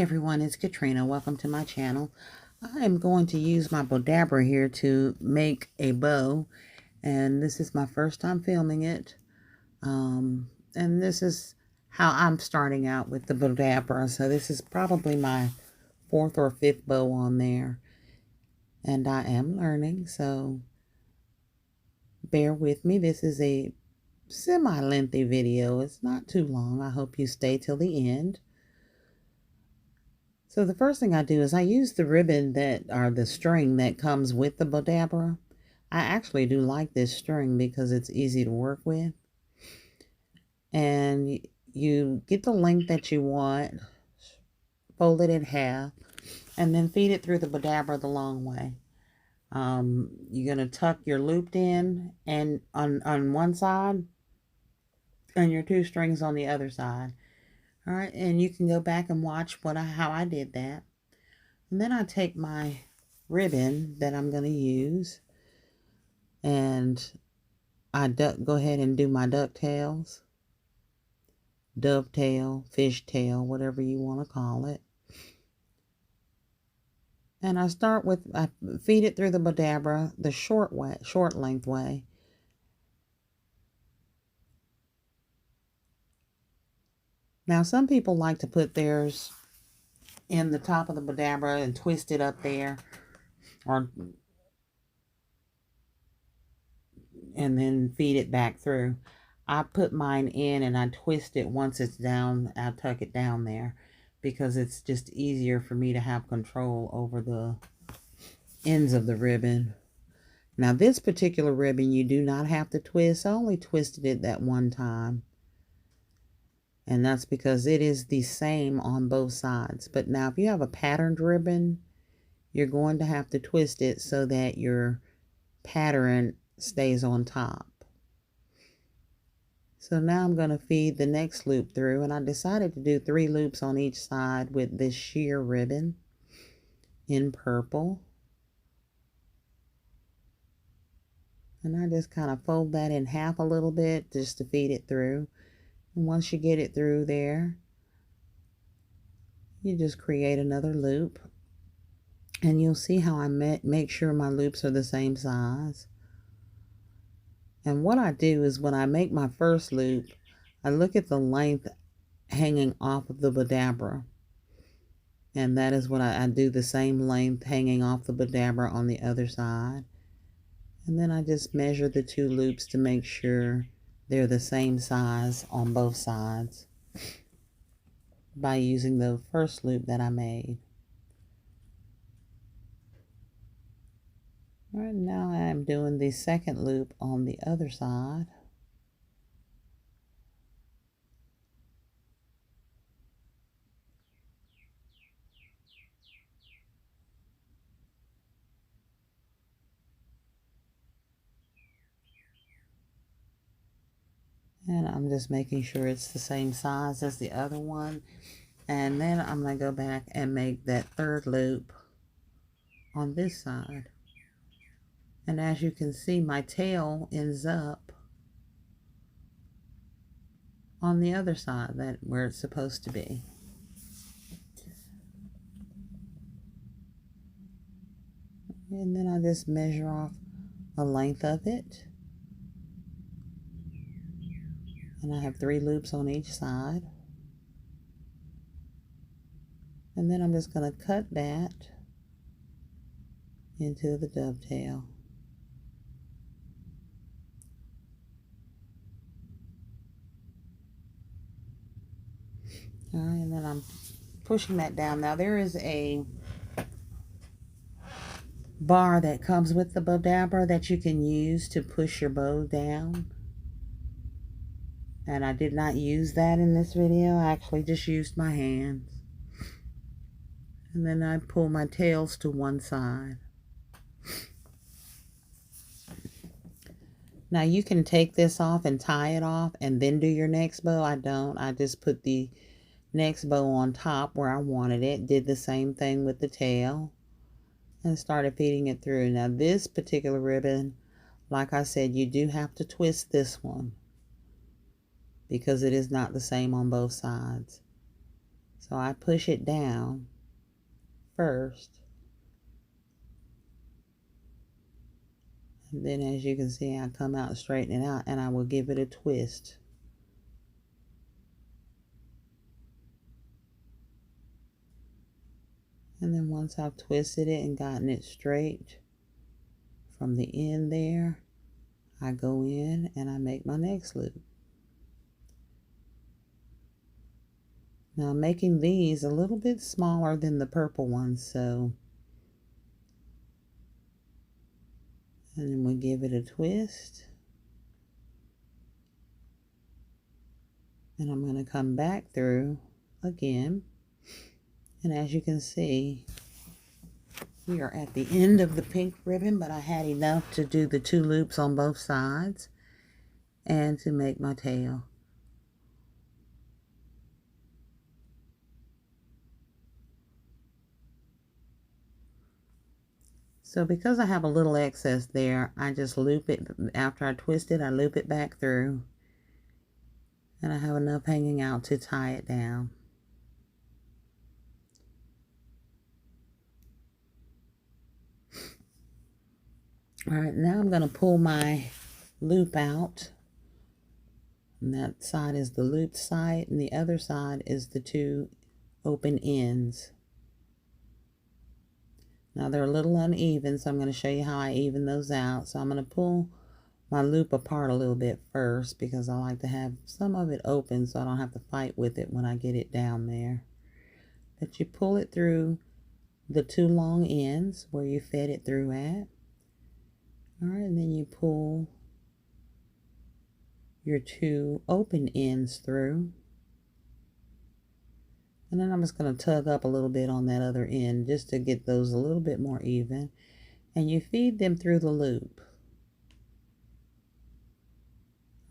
everyone, it's Katrina. Welcome to my channel. I am going to use my Bowdabra here to make a bow, and this is my first time filming it. And this is how I'm starting out with the Bowdabra. So this is probably my 4th or 5th bow on there, and I am learning, so bear with me. This is a semi-lengthy video. It's not too long. I hope you stay till the end. So the first thing I do is I use the ribbon or the string that comes with the Bowdabra. I actually do like this string because it's easy to work with. And you get the length that you want, fold it in half, and then feed it through the Bowdabra the long way. You're going to tuck your looped end and on one side and your 2 strings on the other side. All right, and you can go back and watch how I did that. And then I take my ribbon that I'm going to use, and I go ahead and do my ducktails, dovetail, fishtail, whatever you want to call it. And I feed it through the Bowdabra the short length way. Now, some people like to put theirs in the top of the Bowdabra and twist it up there, and then feed it back through. I put mine in and I twist it once it's down. I tuck it down there because it's just easier for me to have control over the ends of the ribbon. Now, this particular ribbon you do not have to twist. I only twisted it that one time, and that's because it is the same on both sides. But now if you have a patterned ribbon, you're going to have to twist it so that your pattern stays on top. So now I'm going to feed the next loop through, and I decided to do 3 loops on each side with this sheer ribbon in purple. And I just kind of fold that in half a little bit just to feed it through. And once you get it through there, you just create another loop. And you'll see how I make sure my loops are the same size. And what I do is when I make my first loop, I look at the length hanging off of the Bowdabra. And that is what I do, the same length hanging off the Bowdabra on the other side. And then I just measure the 2 loops to make sure they're the same size on both sides by using the first loop that I made. All right, now I'm doing the second loop on the other side. And I'm just making sure it's the same size as the other one. And then I'm going to go back and make that 3rd loop on this side. And as you can see, my tail ends up on the other side, where it's supposed to be. And then I just measure off a length of it. And I have 3 loops on each side. And then I'm just going to cut that into the dovetail. All right, and then I'm pushing that down. Now there is a bar that comes with the Bowdabra that you can use to push your bow down. And I did not use that in this video. I actually just used my hands. And then I pull my tails to one side. Now you can take this off and tie it off and then do your next bow. I don't. I just put the next bow on top where I wanted it. Did the same thing with the tail. And started feeding it through. Now this particular ribbon, like I said, you do have to twist this one, because it is not the same on both sides. So So I push it down first. And then as you can see, I come out and straighten it out, and I will give it a twist. And then once I've twisted it and gotten it straight from the end there, I go in and I make my next loop. Now I'm making these a little bit smaller than the purple ones, so, and then we give it a twist. And I'm going to come back through again. And as you can see, we are at the end of the pink ribbon, but I had enough to do the 2 loops on both sides and to make my tail. So because I have a little excess there, I just loop it. After I twist it, I loop it back through. And I have enough hanging out to tie it down. All right, now I'm going to pull my loop out. And that side is the looped side, and the other side is the 2 open ends. Now they're a little uneven, so I'm going to show you how I even those out. So I'm going to pull my loop apart a little bit first because I like to have some of it open so I don't have to fight with it when I get it down there. But you pull it through the 2 long ends where you fed it through at. All right, and then you pull your 2 open ends through. And then I'm just going to tug up a little bit on that other end just to get those a little bit more even. And you feed them through the loop.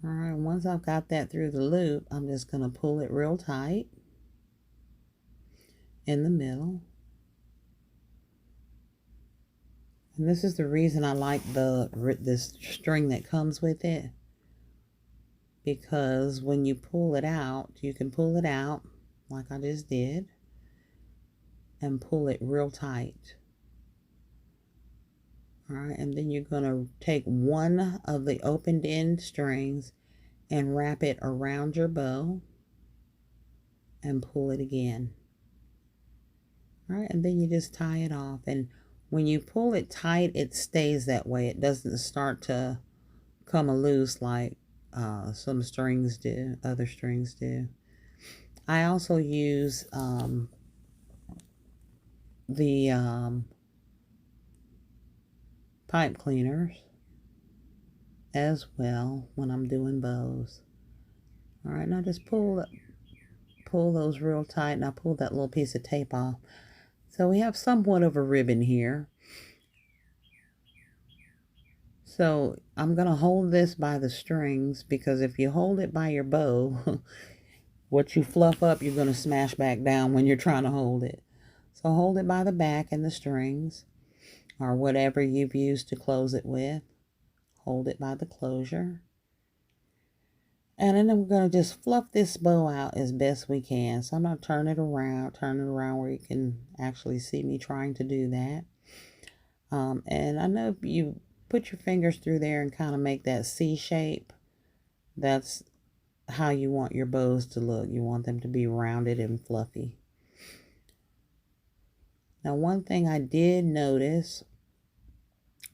All right, once I've got that through the loop, I'm just going to pull it real tight in the middle. And this is the reason I like this string that comes with it. Because when you pull it out, you can pull it out like I just did and pull it real tight. All right, and then you're going to take one of the opened end strings and wrap it around your bow and pull it again. All right, and then you just tie it off. And when you pull it tight, it stays that way. It doesn't start to come loose like some strings do, other strings do. I also use the pipe cleaners as well when I'm doing bows. All right, now just pull those real tight, and I pull that little piece of tape off. So we have somewhat of a ribbon here. So I'm going to hold this by the strings, because if you hold it by your bow, what you fluff up, you're going to smash back down when you're trying to hold it. So hold it by the back and the strings, or whatever you've used to close it with. Hold it by the closure. And then I'm going to just fluff this bow out as best we can. So I'm going to turn it around where you can actually see me trying to do that. And I know you put your fingers through there and kind of make that C shape. That's how you want your bows to look. You want them to be rounded and fluffy. Now, one thing I did notice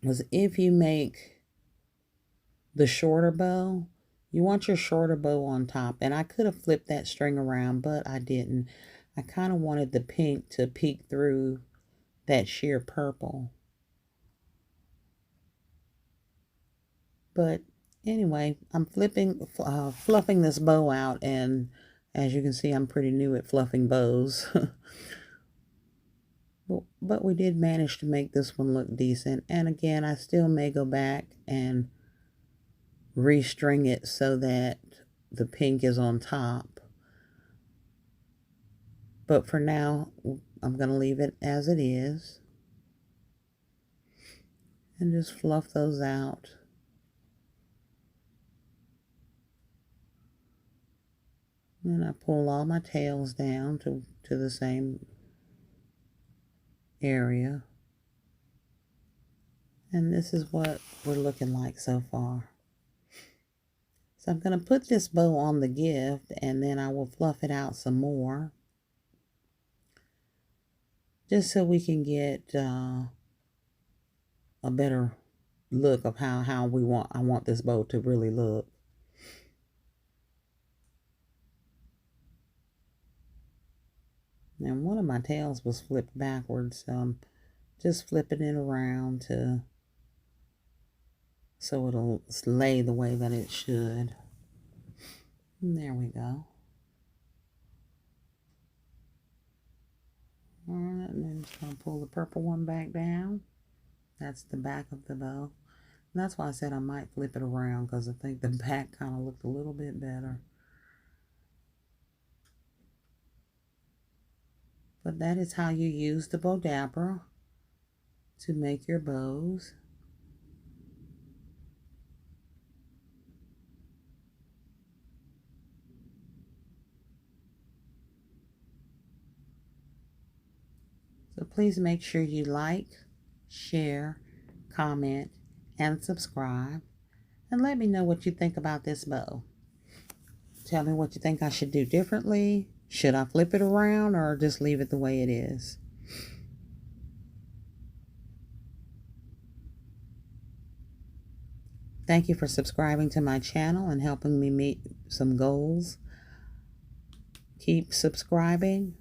was if you make the shorter bow, you want your shorter bow on top. And I could have flipped that string around, but I didn't. I kind of wanted the pink to peek through that sheer purple. But anyway, I'm fluffing this bow out, and as you can see, I'm pretty new at fluffing bows. But we did manage to make this one look decent. And again, I still may go back and restring it so that the pink is on top. But for now, I'm going to leave it as it is. And just fluff those out. And I pull all my tails down to the same area. And this is what we're looking like so far. So I'm going to put this bow on the gift, and then I will fluff it out some more, just so we can get a better look of how I want this bow to really look. And one of my tails was flipped backwards, so I'm just flipping it around so it'll lay the way that it should. And there we go. Alright, and then just going to pull the purple one back down. That's the back of the bow. And that's why I said I might flip it around, because I think the back kind of looked a little bit better. But that is how you use the Bowdabra to make your bows. So please make sure you like, share, comment, and subscribe. And let me know what you think about this bow. Tell me what you think I should do differently. Should I flip it around or just leave it the way it is? Thank you for subscribing to my channel and helping me meet some goals. Keep subscribing.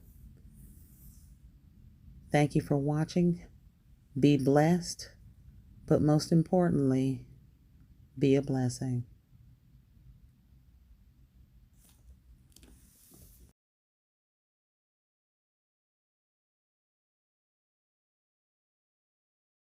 Thank you for watching. Be blessed, but most importantly, be a blessing.